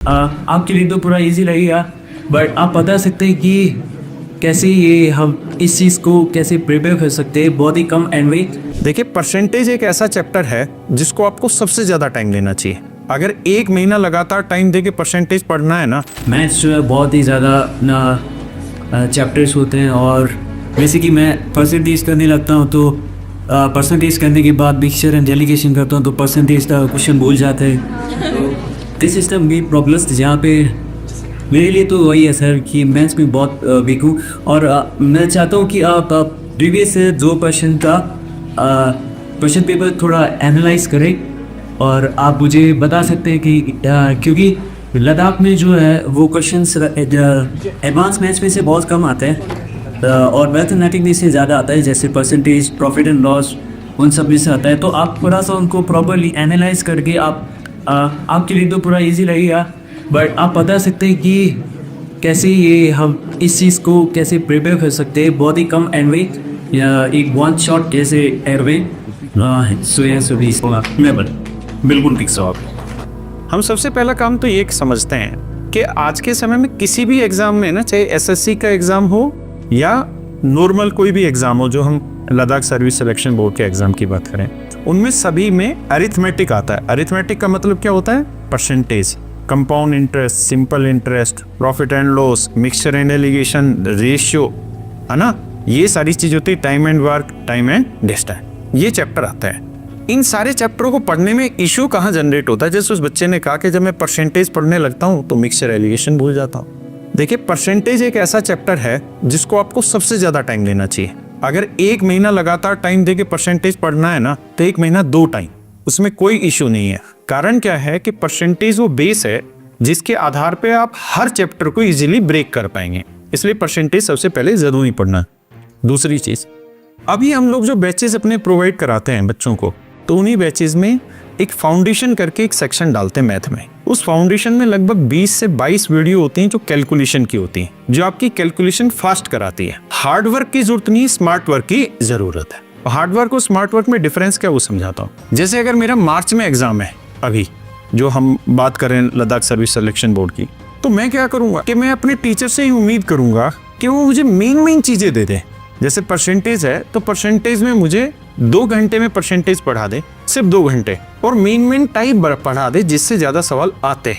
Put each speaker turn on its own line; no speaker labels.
आपके लिए तो पूरा इजी रहेगा, बट आप बता सकते हैं कि कैसे ये हम इस चीज़ को कैसे प्रिपेयर कर सकते हैं बहुत ही कम एंड में।
देखिए, परसेंटेज एक ऐसा चैप्टर है जिसको आपको सबसे ज़्यादा टाइम लेना चाहिए। अगर 1 महीना लगातार टाइम दे के परसेंटेज पढ़ना है ना,
मैथ्स जो है बहुत ही ज़्यादा चैप्टर्स होते हैं, और वैसे कि मैं परसेंटेज करने लगता हूँ तो परसेंटेज करने के बाद मिक्सचर एंड डेलीगेशन करता हूँ तो परसेंटेज का क्वेश्चन भूल जाते हैं। This is the main problems जहाँ पे मेरे लिए तो वही है सर कि मैथ्स में बहुत वीक हूँ, और मैं चाहता हूँ कि आप प्रीवियस जो क्वेश्चन का क्वेश्चन पेपर थोड़ा एनालाइज करें, और आप मुझे बता सकते हैं कि क्योंकि लद्दाख में जो है वो क्वेश्चंस एडवांस मैथ्स में से बहुत कम आते हैं और मैथमेटिक्स में से ज़्यादा आता है, जैसे परसेंटेज, प्रॉफिट एंड लॉस, उन सब में से आता है। तो आप थोड़ा सा उनको प्रॉपरली एनालाइज करके आपके लिए तो पूरा इजी रहेगा, बट आप बता सकते हैं कि कैसे ये हम इस चीज़ को कैसे प्रिपेयर कर सकते हैं बहुत ही कम एंड में, या एक वन शॉट जैसे एयर में।
बिल्कुल ठीक जवाब। हम सबसे पहला काम तो ये समझते हैं कि आज के समय में किसी भी एग्जाम में ना, चाहे एसएससी का एग्जाम हो या नॉर्मल कोई भी एग्जाम हो, जो हम लद्दाख सर्विस सिलेक्शन बोर्ड के एग्जाम की बात करें, उनमें सभी में अरिथमेटिक आता है। अरिथमेटिक का मतलब क्या होता है? Percentage, compound interest, simple interest, profit and loss, mixture and allegation, ratio, है ना, ये सारी चीज होती है। Time and work, time and distance, ये चैप्टर आता है। इन सारे चैप्टरों को पढ़ने में इशू कहाँ जनरेट होता है? जैसे उस बच्चे ने कहा कि जब मैं परसेंटेज पढ़ने लगता हूँ तो मिक्सचर एलिगेशन भूल जाता हूँ। देखिए, परसेंटेज एक ऐसा चैप्टर है जिसको आपको सबसे ज्यादा टाइम लेना चाहिए। अगर 1 महीना लगातार टाइम दे के परसेंटेज पढ़ना है ना, तो 1 महीना 2 टाइम, उसमें कोई इशू नहीं है। कारण क्या है कि परसेंटेज वो बेस है जिसके आधार पे आप हर चैप्टर को इजीली ब्रेक कर पाएंगे, इसलिए परसेंटेज सबसे पहले जरूरी पढ़ना। दूसरी चीज, अभी हम लोग जो बैचेस अपने प्रोवाइड कराते हैं बच्चों को, तो उन्हीं बैचेस में एक फाउंडेशन करके एक सेक्शन डालते हैं मैथ में। उस फाउंडेशन में लगभग 20 से 22 वीडियो होती हैं जो कैलकुलेशन की होती हैं, जो आपकी कैलकुलेशन फास्ट कराती है। हार्ड वर्क की जरूरत नहीं, स्मार्ट वर्क की जरूरत है। हार्ड वर्क और स्मार्ट वर्क में डिफरेंस क्या वो समझाता हूँ। जैसे अगर मेरा मार्च में एग्जाम है, अभी जो हम बात करें लद्दाख सर्विस सिलेक्शन बोर्ड की, तो मैं क्या करूंगा कि मैं अपने टीचर से ही उम्मीद करूंगा कि वो मुझे मेन चीजें दे दे। जैसे परसेंटेज है तो परसेंटेज में मुझे 2 घंटे में परसेंटेज पढ़ा दे, सिर्फ 2 घंटे, और मेन टाइप पढ़ा दे जिससे ज्यादा सवाल आते हैं।